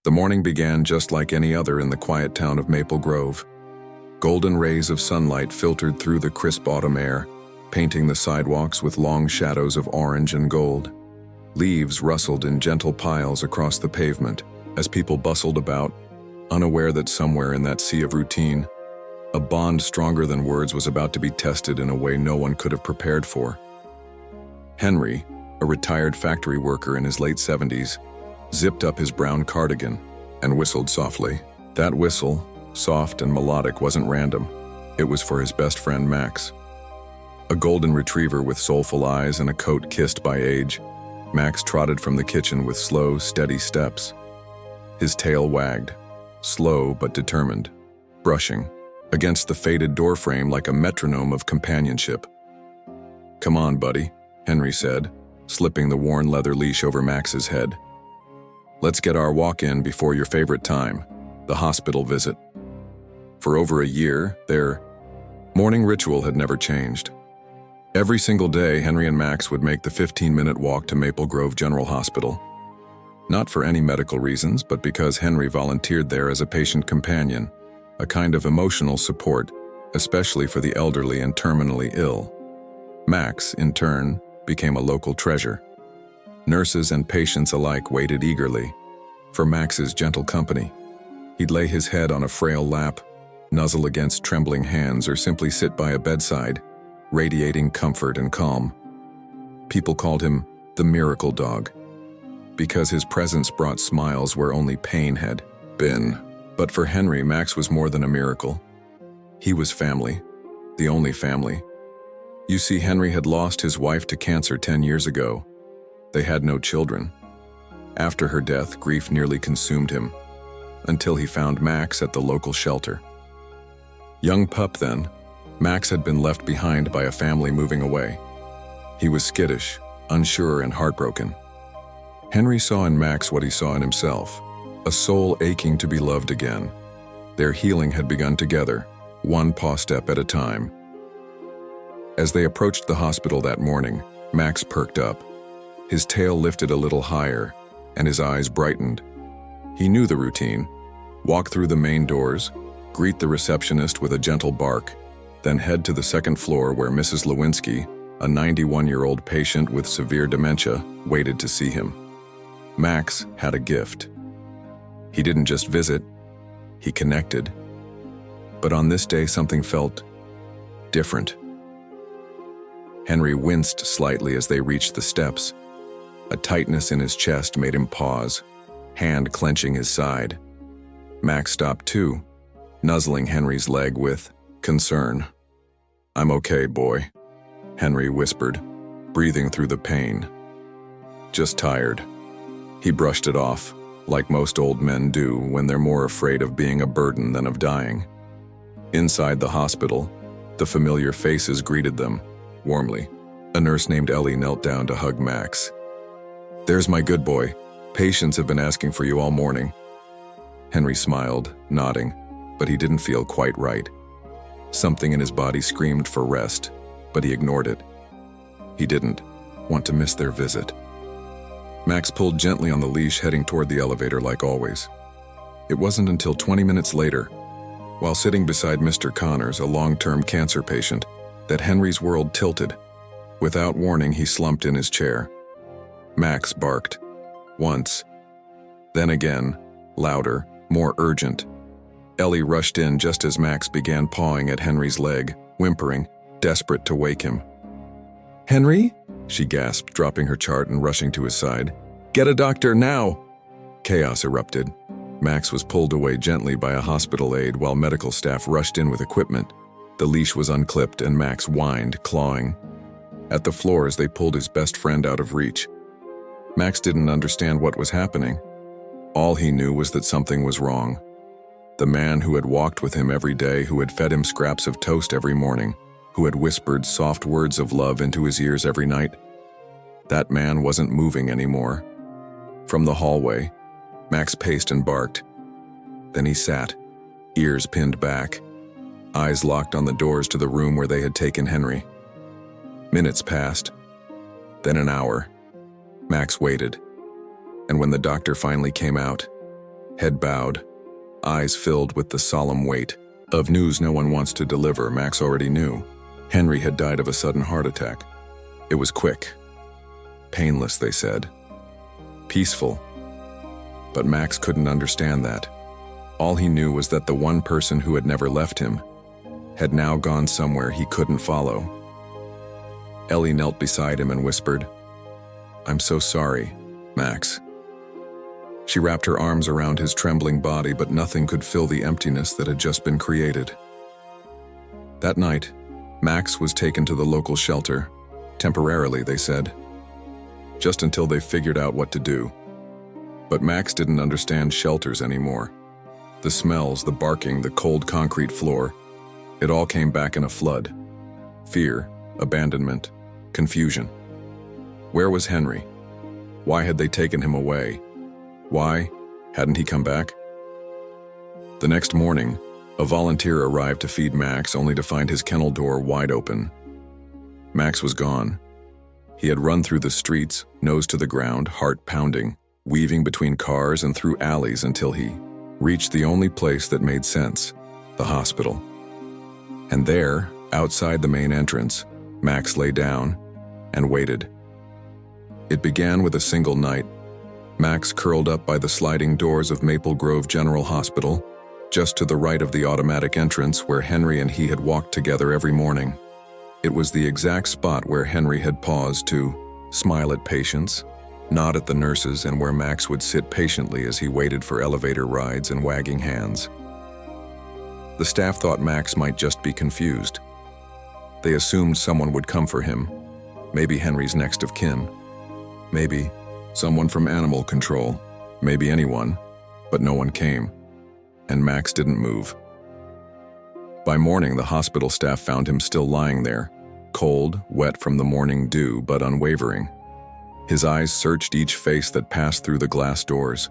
The morning began just like any other in the quiet town of Maple Grove. Golden rays of sunlight filtered through the crisp autumn air, painting the sidewalks with long shadows of orange and gold. Leaves rustled in gentle piles across the pavement as people bustled about, unaware that somewhere in that sea of routine, a bond stronger than words was about to be tested in a way no one could have prepared for. Henry, a retired factory worker in his late 70s, zipped up his brown cardigan and whistled softly. That whistle, soft and melodic, wasn't random. It was for his best friend Max. A golden retriever with soulful eyes and a coat kissed by age, Max trotted from the kitchen with slow, steady steps. His tail wagged, slow but determined, brushing against the faded doorframe like a metronome of companionship. "Come on, buddy," Henry said, slipping the worn leather leash over Max's head. "Let's get our walk in before your favorite time, the hospital visit." For over a year, their morning ritual had never changed. Every single day, Henry and Max would make the 15-minute walk to Maple Grove General Hospital. Not for any medical reasons, but because Henry volunteered there as a patient companion, a kind of emotional support, especially for the elderly and terminally ill. Max, in turn, became a local treasure. Nurses and patients alike waited eagerly for Max's gentle company. He'd lay his head on a frail lap, nuzzle against trembling hands, or simply sit by a bedside, radiating comfort and calm. People called him the miracle dog, because his presence brought smiles where only pain had been. But for Henry, Max was more than a miracle. He was family, the only family. You see, Henry had lost his wife to cancer 10 years ago. They had no children. After her death, grief nearly consumed him, until he found Max at the local shelter. Young pup then, Max had been left behind by a family moving away. He was skittish, unsure, and heartbroken. Henry saw in Max what he saw in himself, a soul aching to be loved again. Their healing had begun together, one paw step at a time. As they approached the hospital that morning, Max perked up. His tail lifted a little higher, and his eyes brightened. He knew the routine: walk through the main doors, greet the receptionist with a gentle bark, then head to the second floor where Mrs. Lewinsky, a 91-year-old patient with severe dementia, waited to see him. Max had a gift. He didn't just visit, he connected. But on this day, something felt different. Henry winced slightly as they reached the steps. A tightness in his chest made him pause, hand clenching his side. Max stopped too, nuzzling Henry's leg with concern. "I'm okay, boy," Henry whispered, breathing through the pain. "Just tired." He brushed it off, like most old men do when they're more afraid of being a burden than of dying. Inside the hospital, the familiar faces greeted them warmly. A nurse named Ellie knelt down to hug Max. "There's my good boy. Patients have been asking for you all morning." Henry smiled, nodding, but he didn't feel quite right. Something in his body screamed for rest, but he ignored it. He didn't want to miss their visit. Max pulled gently on the leash, heading toward the elevator like always. It wasn't until 20 minutes later, while sitting beside Mr. Connors, a long-term cancer patient, that Henry's world tilted. Without warning, he slumped in his chair. Max barked. Once. Then again, louder, more urgent. Ellie rushed in just as Max began pawing at Henry's leg, whimpering, desperate to wake him. "Henry?" she gasped, dropping her chart and rushing to his side. "Get a doctor now!" Chaos erupted. Max was pulled away gently by a hospital aide while medical staff rushed in with equipment. The leash was unclipped and Max whined, clawing at the floor as they pulled his best friend out of reach. Max didn't understand what was happening. All he knew was that something was wrong. The man who had walked with him every day, who had fed him scraps of toast every morning, who had whispered soft words of love into his ears every night, that man wasn't moving anymore. From the hallway, Max paced and barked. Then he sat, ears pinned back, eyes locked on the doors to the room where they had taken Henry. Minutes passed, then an hour. Max waited, and when the doctor finally came out, head bowed, eyes filled with the solemn weight of news no one wants to deliver. Max already knew. Henry had died of a sudden heart attack. It was quick. Painless, they said. Peaceful. But Max couldn't understand that. All he knew was that the one person who had never left him had now gone somewhere he couldn't follow. Ellie knelt beside him and whispered, "I'm so sorry, Max." She wrapped her arms around his trembling body, but nothing could fill the emptiness that had just been created. That night, Max was taken to the local shelter, temporarily, they said, just until they figured out what to do. But Max didn't understand shelters anymore. The smells, the barking, the cold concrete floor, it all came back in a flood. Fear, abandonment, confusion. Where was Henry? Why had they taken him away? Why hadn't he come back? The next morning, a volunteer arrived to feed Max, only to find his kennel door wide open. Max was gone. He had run through the streets, nose to the ground, heart pounding, weaving between cars and through alleys until he reached the only place that made sense, the hospital. And there, outside the main entrance, Max lay down and waited. It began with a single night. Max curled up by the sliding doors of Maple Grove General Hospital, just to the right of the automatic entrance where Henry and he had walked together every morning. It was the exact spot where Henry had paused to smile at patients, nod at the nurses, and where Max would sit patiently as he waited for elevator rides and wagging hands. The staff thought Max might just be confused. They assumed someone would come for him, maybe Henry's next of kin, maybe someone from animal control, maybe anyone, but no one came, and Max didn't move. By morning, the hospital staff found him still lying there, cold, wet from the morning dew, but unwavering. His eyes searched each face that passed through the glass doors,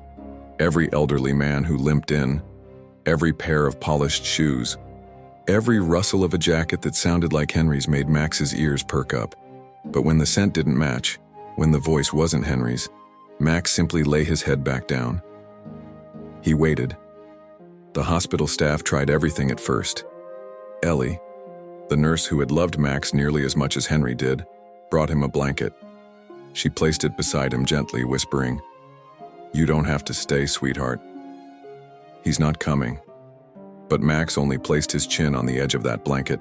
every elderly man who limped in, every pair of polished shoes, every rustle of a jacket that sounded like Henry's made Max's ears perk up. But when the scent didn't match, when the voice wasn't Henry's, Max simply lay his head back down. He waited. The hospital staff tried everything at first. Ellie, the nurse who had loved Max nearly as much as Henry did, brought him a blanket. She placed it beside him gently, whispering, "You don't have to stay, sweetheart. He's not coming." But Max only placed his chin on the edge of that blanket,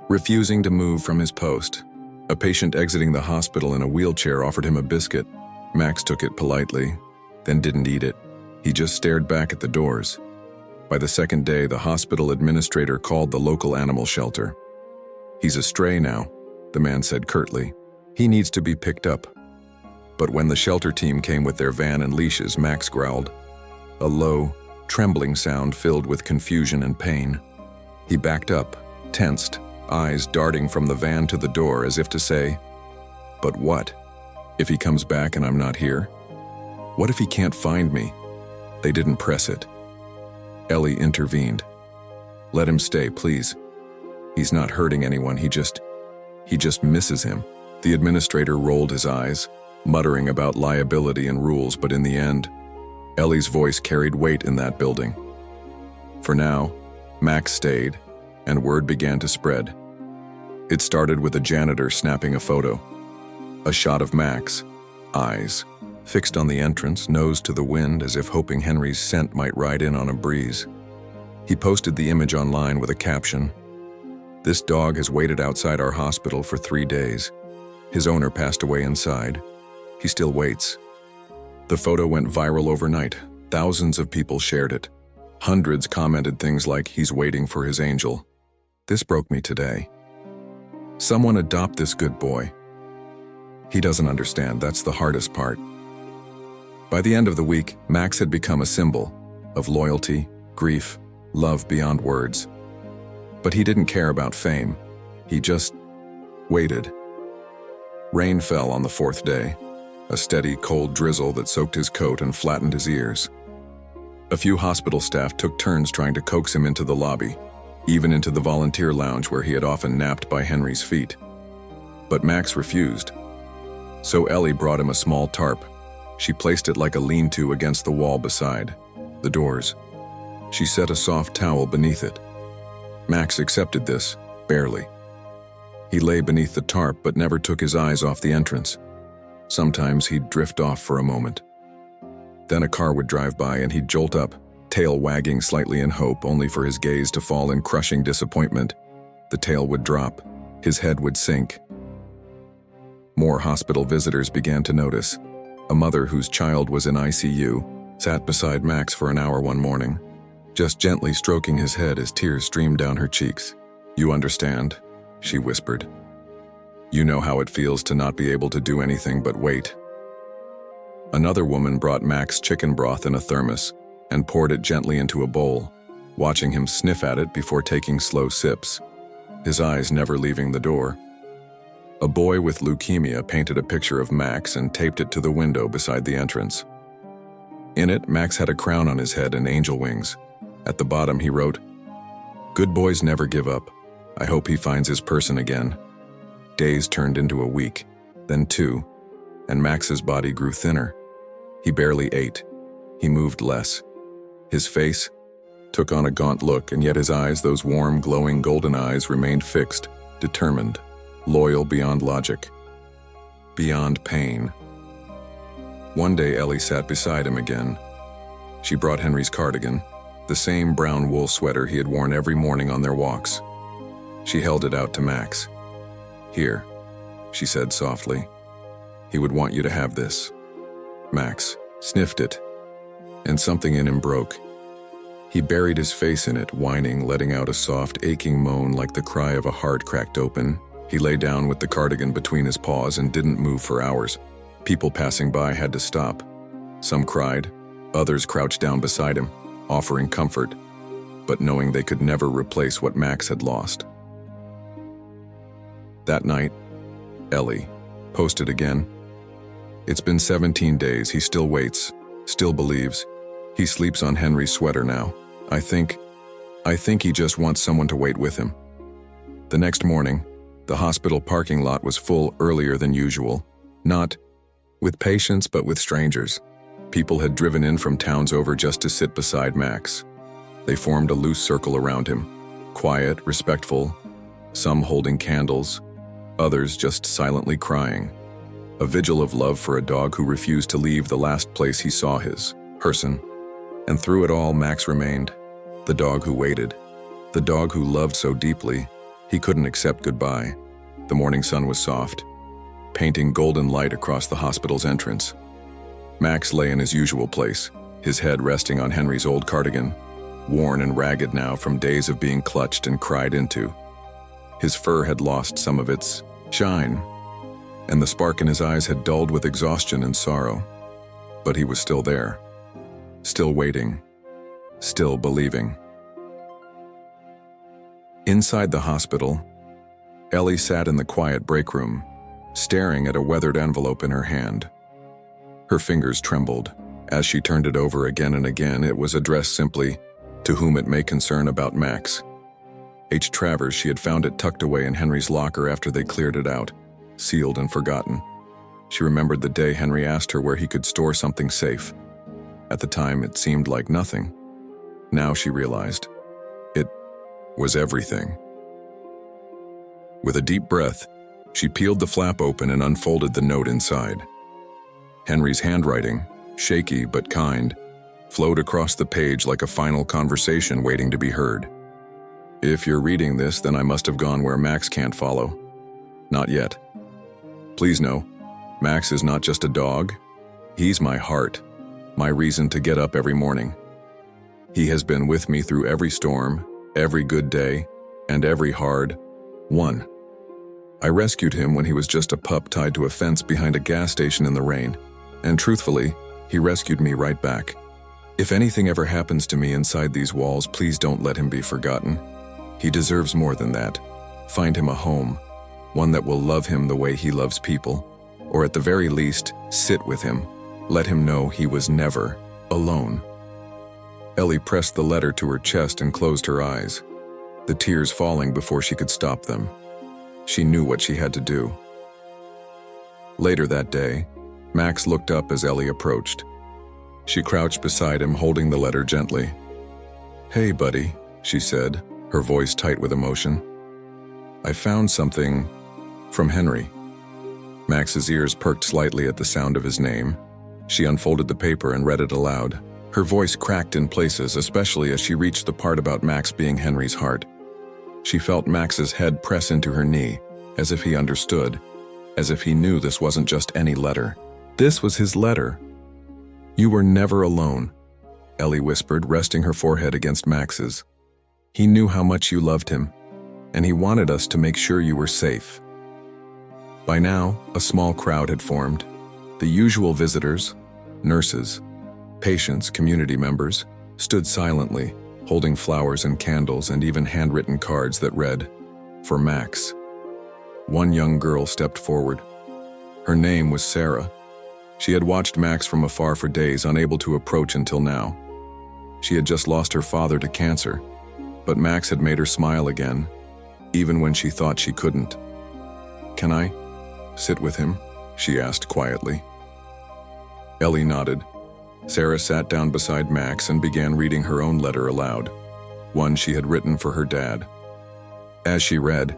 refusing to move from his post. A patient exiting the hospital in a wheelchair offered him a biscuit. Max took it politely, then didn't eat it. He just stared back at the doors. By the second day, the hospital administrator called the local animal shelter. "He's a stray now," the man said curtly. "He needs to be picked up." But when the shelter team came with their van and leashes, Max growled, a low, trembling sound filled with confusion and pain. He backed up, tensed, eyes darting from the van to the door as if to say, "But what? If he comes back and I'm not here? What if he can't find me?" They didn't press it. Ellie intervened. "Let him stay, please. He's not hurting anyone, he just misses him." The administrator rolled his eyes, muttering about liability and rules, but in the end, Ellie's voice carried weight in that building. For now, Max stayed, and word began to spread. It started with a janitor snapping a photo. A shot of Max, eyes fixed on the entrance, nose to the wind, as if hoping Henry's scent might ride in on a breeze. He posted the image online with a caption, "This dog has waited outside our hospital for 3 days. His owner passed away inside. He still waits." The photo went viral overnight. Thousands of people shared it. Hundreds commented things like, "He's waiting for his angel. This broke me today. Someone adopt this good boy. He doesn't understand, that's the hardest part." By the end of the week, Max had become a symbol of loyalty, grief, love beyond words. But he didn't care about fame. He just waited. Rain fell on the 4th day, a steady, cold drizzle that soaked his coat and flattened his ears. A few hospital staff took turns trying to coax him into the lobby, even into the volunteer lounge where he had often napped by Henry's feet. But Max refused. So Ellie brought him a small tarp. She placed it like a lean-to against the wall beside. the doors. She set a soft towel beneath it. Max accepted this, barely. He lay beneath the tarp but never took his eyes off the entrance. Sometimes he'd drift off for a moment. Then a car would drive by and he'd jolt up, tail wagging slightly in hope, only for his gaze to fall in crushing disappointment. The tail would drop, his head would sink. More hospital visitors began to notice. A mother whose child was in ICU sat beside Max for an hour one morning, just gently stroking his head as tears streamed down her cheeks. "You understand," she whispered. "You know how it feels to not be able to do anything but wait." Another woman brought Max chicken broth in a thermos and poured it gently into a bowl, watching him sniff at it before taking slow sips, his eyes never leaving the door. A boy with leukemia painted a picture of Max and taped it to the window beside the entrance. In it, Max had a crown on his head and angel wings. At the bottom he wrote, "Good boys never give up. I hope he finds his person again." Days turned into a week, then 2, and Max's body grew thinner. He barely ate. He moved less. His face took on a gaunt look, and yet his eyes, those warm, glowing golden eyes, remained fixed, determined, loyal beyond logic, beyond pain. One day Ellie sat beside him again. She brought Henry's cardigan, the same brown wool sweater he had worn every morning on their walks. She held it out to Max. "Here," she said softly. "He would want you to have this." Max sniffed it, and something in him broke. He buried his face in it, whining, letting out a soft, aching moan like the cry of a heart cracked open. He lay down with the cardigan between his paws and didn't move for hours. People passing by had to stop. Some cried, others crouched down beside him, offering comfort, but knowing they could never replace what Max had lost. That night, Ellie posted again. "It's been 17 days, he still waits, still believes. He sleeps on Henry's sweater now. I think he just wants someone to wait with him." The next morning, the hospital parking lot was full earlier than usual. Not with patients, but with strangers. People had driven in from towns over just to sit beside Max. They formed a loose circle around him, quiet, respectful, some holding candles, others just silently crying. A vigil of love for a dog who refused to leave the last place he saw his person. And through it all, Max remained, the dog who waited, the dog who loved so deeply he couldn't accept goodbye. The morning sun was soft, painting golden light across the hospital's entrance. Max lay in his usual place, his head resting on Henry's old cardigan, worn and ragged now from days of being clutched and cried into. His fur had lost some of its shine, and the spark in his eyes had dulled with exhaustion and sorrow. But he was still there, still waiting, still believing. Inside the hospital, Ellie sat in the quiet break room, staring at a weathered envelope in her hand. Her fingers trembled. As she turned it over again and again, it was addressed simply, "To whom it may concern about Max." H. Travers. She had found it tucked away in Henry's locker after they cleared it out, sealed and forgotten. She remembered the day Henry asked her where he could store something safe. At the time, it seemed like nothing. Now she realized. It was everything. With a deep breath, she peeled the flap open and unfolded the note inside. Henry's handwriting, shaky but kind, flowed across the page like a final conversation waiting to be heard. "If you're reading this, then I must have gone where Max can't follow. Not yet. Please know, Max is not just a dog. He's my heart, my reason to get up every morning. He has been with me through every storm, every good day, and every hard one. I rescued him when he was just a pup tied to a fence behind a gas station in the rain, and truthfully, he rescued me right back. If anything ever happens to me inside these walls, please don't let him be forgotten. He deserves more than that. Find him a home, one that will love him the way he loves people, or at the very least, sit with him. Let him know he was never alone." Ellie pressed the letter to her chest and closed her eyes, the tears falling before she could stop them. She knew what she had to do. Later that day, Max looked up as Ellie approached. She crouched beside him, holding the letter gently. "Hey, buddy," she said, her voice tight with emotion. "I found something from Henry." Max's ears perked slightly at the sound of his name. She unfolded the paper and read it aloud. Her voice cracked in places, especially as she reached the part about Max being Henry's heart. She felt Max's head press into her knee, as if he understood, as if he knew this wasn't just any letter. This was his letter. "You were never alone," Ellie whispered, resting her forehead against Max's. "He knew how much you loved him, and he wanted us to make sure you were safe." By now, a small crowd had formed. The usual visitors, nurses, patients, community members, stood silently, holding flowers and candles and even handwritten cards that read, "For Max." One young girl stepped forward. Her name was Sarah. She had watched Max from afar for days, unable to approach until now. She had just lost her father to cancer, but Max had made her smile again, even when she thought she couldn't. "Can I sit with him?" she asked quietly. Ellie nodded. Sarah sat down beside Max and began reading her own letter aloud, one she had written for her dad. As she read,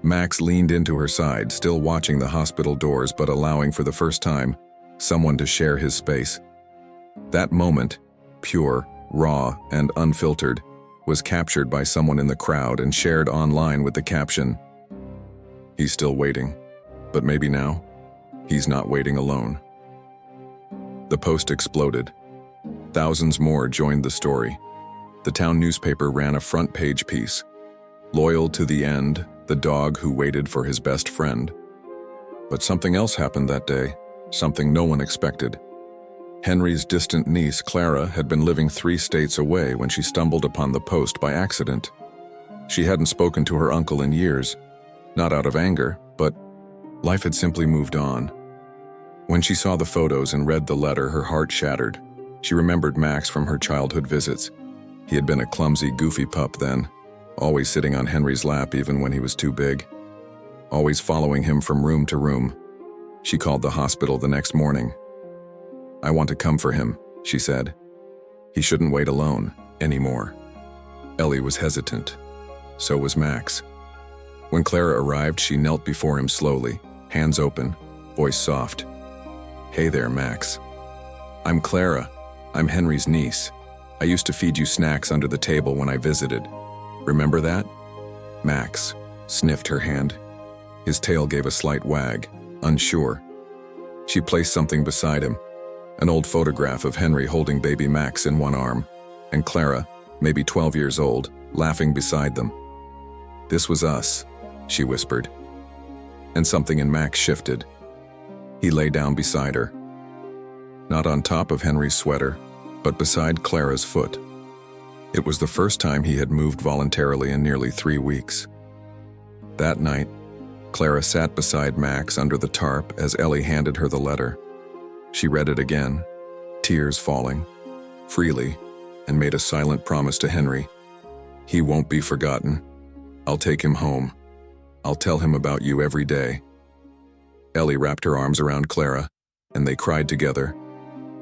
Max leaned into her side, still watching the hospital doors but allowing for the first time someone to share his space. That moment, pure, raw, and unfiltered, was captured by someone in the crowd and shared online with the caption, "He's still waiting, but maybe now, he's not waiting alone." The post exploded. Thousands more joined the story. The town newspaper ran a front-page piece. "Loyal to the end, the dog who waited for his best friend." But something else happened that day, something no one expected. Henry's distant niece, Clara, had been living 3 states away when she stumbled upon the post by accident. She hadn't spoken to her uncle in years, not out of anger, but life had simply moved on. When she saw the photos and read the letter, her heart shattered. She remembered Max from her childhood visits. He had been a clumsy, goofy pup then, always sitting on Henry's lap even when he was too big, always following him from room to room. She called the hospital the next morning. "I want to come for him," she said. "He shouldn't wait alone anymore." Ellie was hesitant. So was Max. When Clara arrived, she knelt before him slowly, hands open, voice soft. "Hey there, Max. I'm Clara. I'm Henry's niece. I used to feed you snacks under the table when I visited. Remember that?" Max sniffed her hand. His tail gave a slight wag, unsure. She placed something beside him, an old photograph of Henry holding baby Max in one arm, and Clara, maybe 12 years old, laughing beside them. "This was us," she whispered. And something in Max shifted. He lay down beside her. Not on top of Henry's sweater, but beside Clara's foot. It was the first time he had moved voluntarily in nearly 3 weeks. That night, Clara sat beside Max under the tarp as Ellie handed her the letter. She read it again, tears falling, freely, and made a silent promise to Henry. "He won't be forgotten. I'll take him home. I'll tell him about you every day." Ellie wrapped her arms around Clara, and they cried together,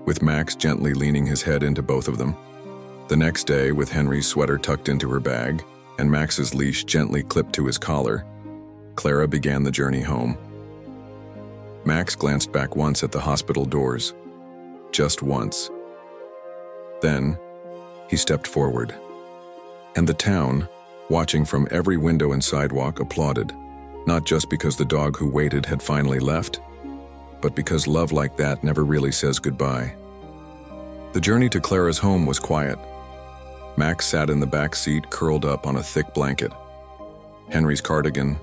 with Max gently leaning his head into both of them. The next day, with Henry's sweater tucked into her bag and Max's leash gently clipped to his collar, Clara began the journey home. Max glanced back once at the hospital doors. Just once. Then, he stepped forward. And the town, watching from every window and sidewalk, applauded, not just because the dog who waited had finally left, but because love like that never really says goodbye. The journey to Clara's home was quiet. Max sat in the back seat, curled up on a thick blanket. Henry's cardigan,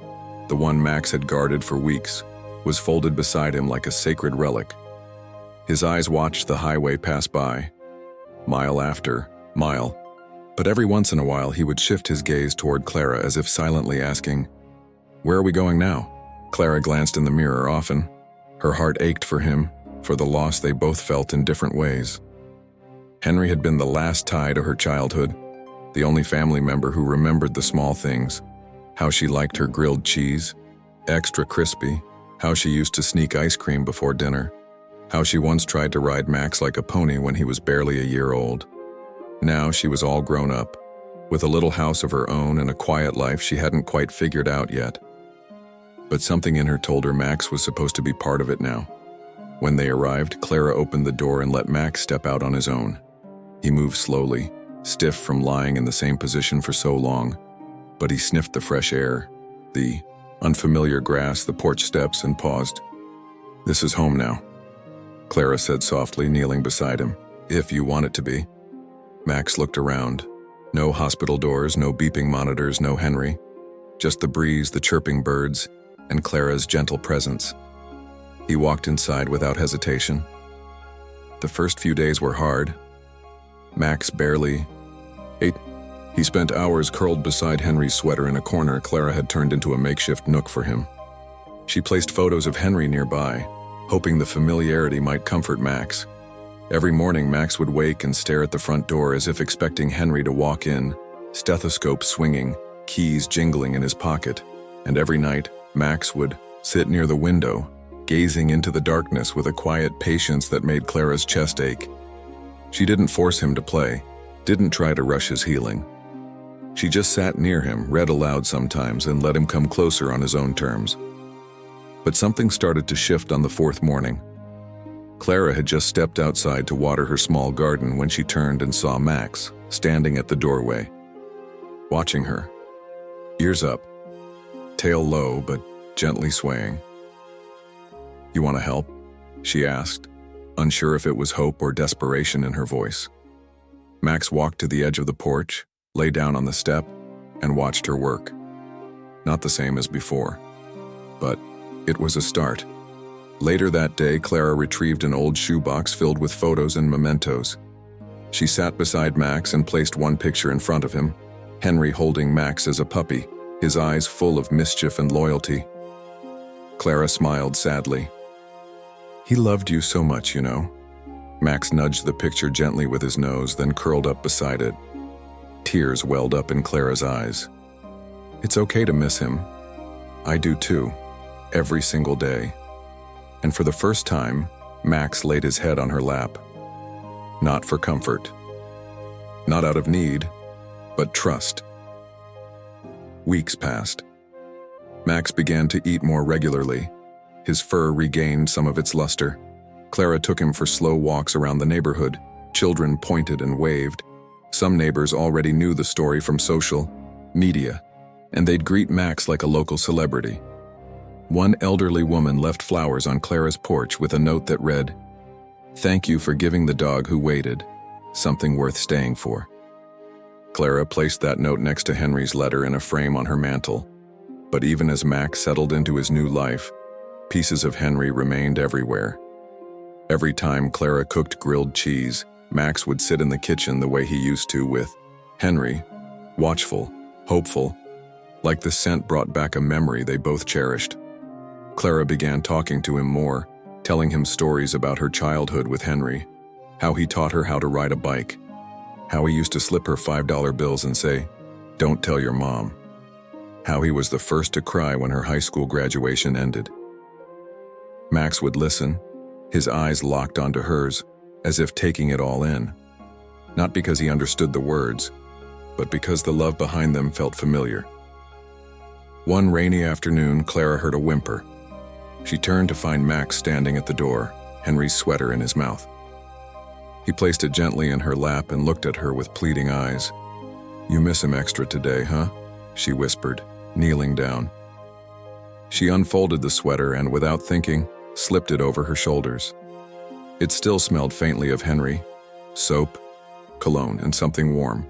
the one Max had guarded for weeks, was folded beside him like a sacred relic. His eyes watched the highway pass by, mile after mile, but every once in a while he would shift his gaze toward Clara as if silently asking, "Where are we going now?" Clara glanced in the mirror often. Her heart ached for him, for the loss they both felt in different ways. Henry had been the last tie to her childhood, the only family member who remembered the small things, how she liked her grilled cheese, extra crispy, how she used to sneak ice cream before dinner. How she once tried to ride Max like a pony when he was barely a year old. Now she was all grown up, with a little house of her own and a quiet life she hadn't quite figured out yet. But something in her told her Max was supposed to be part of it now. When they arrived, Clara opened the door and let Max step out on his own. He moved slowly, stiff from lying in the same position for so long, but he sniffed the fresh air, the unfamiliar grass, the porch steps, and paused. "This is home now," Clara said softly, kneeling beside him. "If you want it to be." Max looked around. No hospital doors, no beeping monitors, no Henry. Just the breeze, the chirping birds, and Clara's gentle presence. He walked inside without hesitation. The first few days were hard. Max barely ate. He spent hours curled beside Henry's sweater in a corner Clara had turned into a makeshift nook for him. She placed photos of Henry nearby, hoping the familiarity might comfort Max. Every morning, Max would wake and stare at the front door as if expecting Henry to walk in, stethoscope swinging, keys jingling in his pocket. And every night, Max would sit near the window, gazing into the darkness with a quiet patience that made Clara's chest ache. She didn't force him to play, didn't try to rush his healing. She just sat near him, read aloud sometimes, and let him come closer on his own terms. But something started to shift on the fourth morning. Clara had just stepped outside to water her small garden when she turned and saw Max standing at the doorway, watching her, ears up, tail low but gently swaying. "You want to help?" she asked, unsure if it was hope or desperation in her voice. Max walked to the edge of the porch, lay down on the step, and watched her work. Not the same as before, but it was a start. Later that day, Clara retrieved an old shoebox filled with photos and mementos. She sat beside Max and placed one picture in front of him, Henry holding Max as a puppy, his eyes full of mischief and loyalty. Clara smiled sadly. "He loved you so much, you know." Max nudged the picture gently with his nose, then curled up beside it. Tears welled up in Clara's eyes. "It's okay to miss him. I do too, every single day." And for the first time, Max laid his head on her lap. Not for comfort. Not out of need, but trust. Weeks passed. Max began to eat more regularly. His fur regained some of its luster. Clara took him for slow walks around the neighborhood. Children pointed and waved. Some neighbors already knew the story from social media, and they'd greet Max like a local celebrity. One elderly woman left flowers on Clara's porch with a note that read, "Thank you for giving the dog who waited something worth staying for." Clara placed that note next to Henry's letter in a frame on her mantle. But even as Max settled into his new life, pieces of Henry remained everywhere. Every time Clara cooked grilled cheese, Max would sit in the kitchen the way he used to with Henry, watchful, hopeful, like the scent brought back a memory they both cherished. Clara began talking to him more, telling him stories about her childhood with Henry, how he taught her how to ride a bike, how he used to slip her $5 bills and say, "Don't tell your mom," how he was the first to cry when her high school graduation ended. Max would listen, his eyes locked onto hers, as if taking it all in. Not because he understood the words, but because the love behind them felt familiar. One rainy afternoon, Clara heard a whimper. She turned to find Max standing at the door, Henry's sweater in his mouth. He placed it gently in her lap and looked at her with pleading eyes. "You miss him extra today, huh?" she whispered, kneeling down. She unfolded the sweater and, without thinking, slipped it over her shoulders. It still smelled faintly of Henry, soap, cologne, and something warm.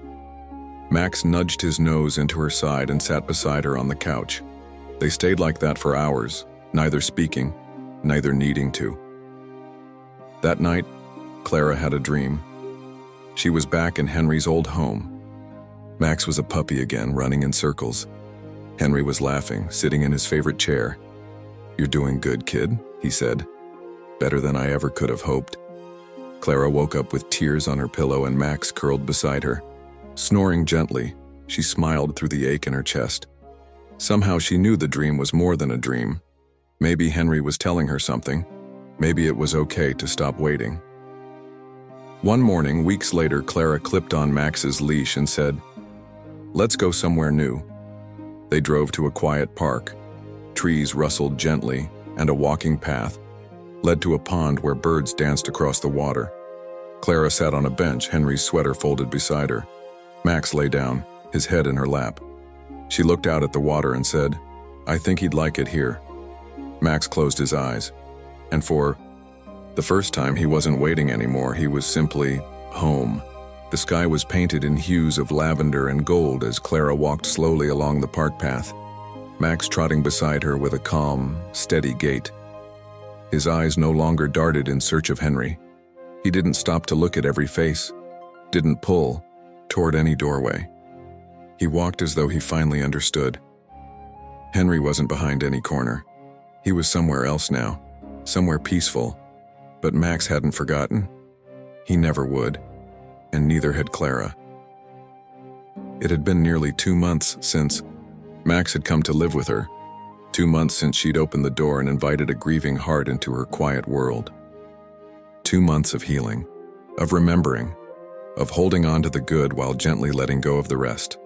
Max nudged his nose into her side and sat beside her on the couch. They stayed like that for hours, neither speaking, neither needing to. That night, Clara had a dream. She was back in Henry's old home. Max was a puppy again, running in circles. Henry was laughing, sitting in his favorite chair. "You're doing good, kid," he said. "Better than I ever could have hoped." Clara woke up with tears on her pillow and Max curled beside her. Snoring gently, she smiled through the ache in her chest. Somehow she knew the dream was more than a dream. Maybe Henry was telling her something. Maybe it was okay to stop waiting. One morning, weeks later, Clara clipped on Max's leash and said, "Let's go somewhere new." They drove to a quiet park. Trees rustled gently, and a walking path led to a pond where birds danced across the water. Clara sat on a bench, Henry's sweater folded beside her. Max lay down, his head in her lap. She looked out at the water and said, "I think he'd like it here." Max closed his eyes, and for the first time he wasn't waiting anymore, he was simply home. The sky was painted in hues of lavender and gold as Clara walked slowly along the park path, Max trotting beside her with a calm, steady gait. His eyes no longer darted in search of Henry. He didn't stop to look at every face, didn't pull toward any doorway. He walked as though he finally understood. Henry wasn't behind any corner. He was somewhere else now, somewhere peaceful. But Max hadn't forgotten. He never would, and neither had Clara. It had been nearly 2 months since Max had come to live with her. 2 months since she'd opened the door and invited a grieving heart into her quiet world. 2 months of healing, of remembering, of holding on to the good while gently letting go of the rest.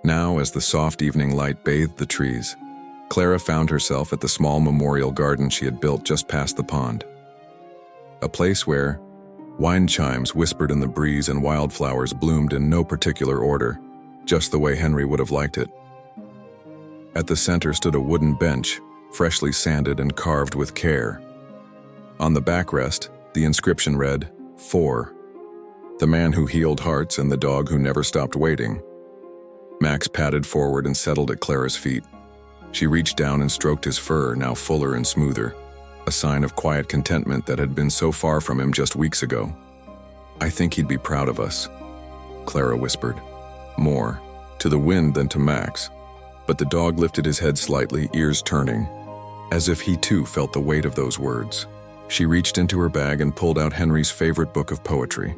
Now, as the soft evening light bathed the trees, Clara found herself at the small memorial garden she had built just past the pond. A place where wine chimes whispered in the breeze and wildflowers bloomed in no particular order, just the way Henry would have liked it. At the center stood a wooden bench, freshly sanded and carved with care. On the backrest, the inscription read, "For the man who healed hearts and the dog who never stopped waiting." Max padded forward and settled at Clara's feet. She reached down and stroked his fur, now fuller and smoother, a sign of quiet contentment that had been so far from him just weeks ago. "I think he'd be proud of us," Clara whispered, more to the wind than to Max. But the dog lifted his head slightly, ears turning, as if he too felt the weight of those words. She reached into her bag and pulled out Henry's favorite book of poetry,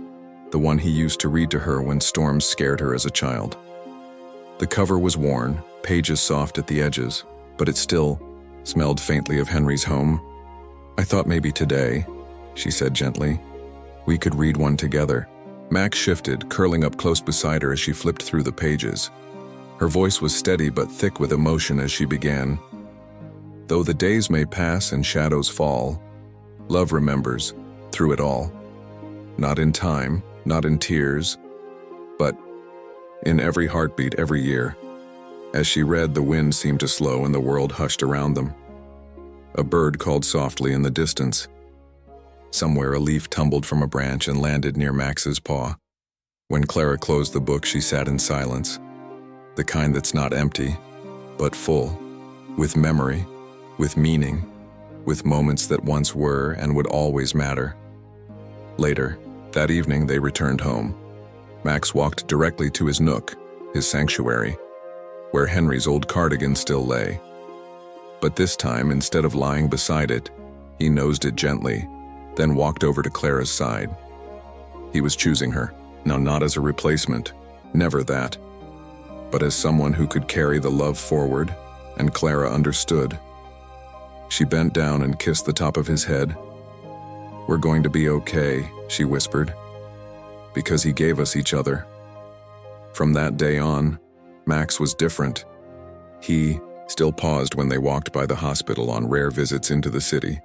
the one he used to read to her when storms scared her as a child. The cover was worn, pages soft at the edges, but it still smelled faintly of Henry's home. "I thought maybe today," she said gently, "we could read one together." Max shifted, curling up close beside her as she flipped through the pages. Her voice was steady but thick with emotion as she began. "Though the days may pass and shadows fall, love remembers, through it all. Not in time, not in tears, but in every heartbeat every year." As she read, the wind seemed to slow and the world hushed around them. A bird called softly in the distance. Somewhere a leaf tumbled from a branch and landed near Max's paw. When Clara closed the book, she sat in silence, the kind that's not empty, but full, with memory, with meaning, with moments that once were and would always matter. Later, that evening, they returned home. Max walked directly to his nook, his sanctuary, where Henry's old cardigan still lay. But this time, instead of lying beside it, he nosed it gently, then walked over to Clara's side. He was choosing her, now not as a replacement, never that, but as someone who could carry the love forward, and Clara understood. She bent down and kissed the top of his head. "We're going to be okay," she whispered, "because he gave us each other." From that day on, Max was different. He still paused when they walked by the hospital on rare visits into the city,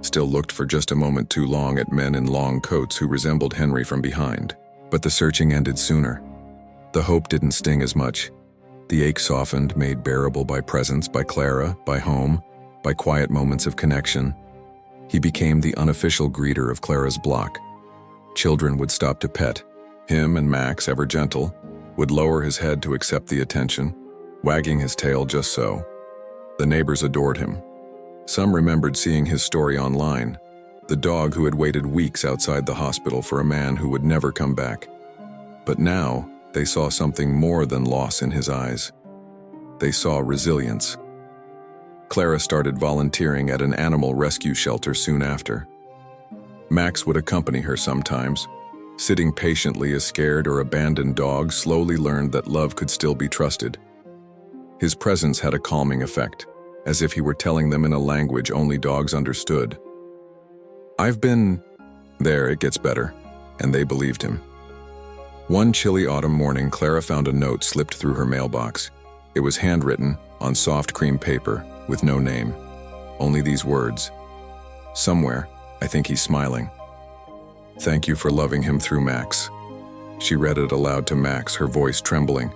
still looked for just a moment too long at men in long coats who resembled Henry from behind. But the searching ended sooner. The hope didn't sting as much. The ache softened, made bearable by presence, by Clara, by home, by quiet moments of connection. He became the unofficial greeter of Clara's block. Children would stop to pet him, and Max, ever gentle, would lower his head to accept the attention, wagging his tail just so. The neighbors adored him. Some remembered seeing his story online, the dog who had waited weeks outside the hospital for a man who would never come back. But now, they saw something more than loss in his eyes. They saw resilience. Clara started volunteering at an animal rescue shelter soon after. Max would accompany her sometimes, sitting patiently as scared or abandoned dogs slowly learned that love could still be trusted. His presence had a calming effect, as if he were telling them in a language only dogs understood. "I've been..." There, it gets better. And they believed him. One chilly autumn morning, Clara found a note slipped through her mailbox. It was handwritten, on soft cream paper, with no name. Only these words. "Somewhere, I think he's smiling. Thank you for loving him through Max." She read it aloud to Max, her voice trembling.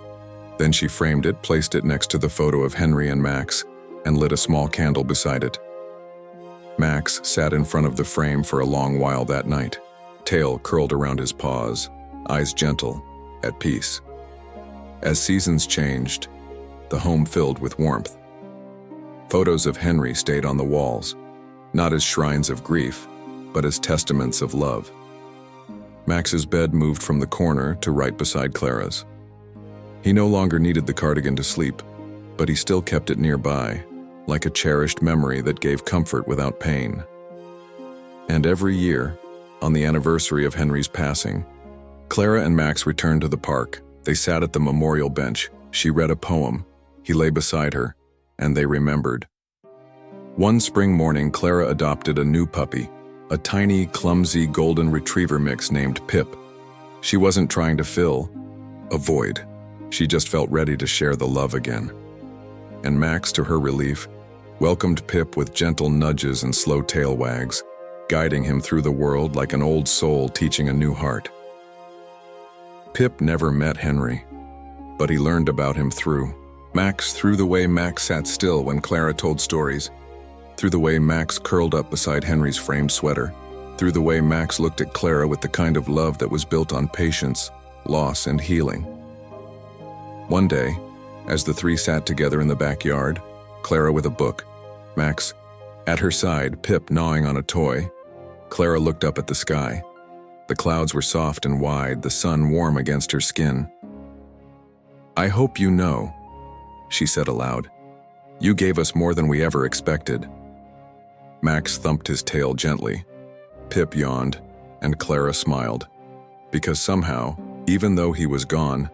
Then she framed it, placed it next to the photo of Henry and Max, and lit a small candle beside it. Max sat in front of the frame for a long while that night, tail curled around his paws, eyes gentle, at peace. As seasons changed, the home filled with warmth. Photos of Henry stayed on the walls, not as shrines of grief, but as testaments of love. Max's bed moved from the corner to right beside Clara's. He no longer needed the cardigan to sleep, but he still kept it nearby, like a cherished memory that gave comfort without pain. And every year, on the anniversary of Henry's passing, Clara and Max returned to the park. They sat at the memorial bench. She read a poem. He lay beside her, and they remembered. One spring morning, Clara adopted a new puppy, a tiny, clumsy golden retriever mix named Pip. She wasn't trying to fill a void. She just felt ready to share the love again. And Max, to her relief, welcomed Pip with gentle nudges and slow tail wags, guiding him through the world like an old soul teaching a new heart. Pip never met Henry, but he learned about him through the way Max sat still when Clara told stories, through the way Max curled up beside Henry's framed sweater, through the way Max looked at Clara with the kind of love that was built on patience, loss, and healing. One day, as the three sat together in the backyard, Clara with a book, Max at her side, Pip gnawing on a toy, Clara looked up at the sky. The clouds were soft and wide, the sun warm against her skin. "I hope you know," she said aloud. "You gave us more than we ever expected." Max thumped his tail gently. Pip yawned, and Clara smiled. Because somehow, even though he was gone,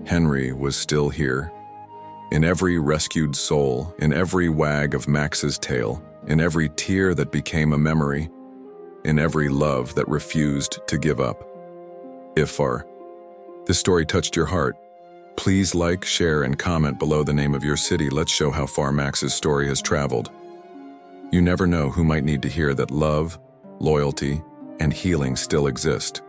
Henry was still here. In every rescued soul, in every wag of Max's tail, in every tear that became a memory, in every love that refused to give up. If this story touched your heart, please like, share, and comment below the name of your city. Let's show how far Max's story has traveled. You never know who might need to hear that love, loyalty, and healing still exist.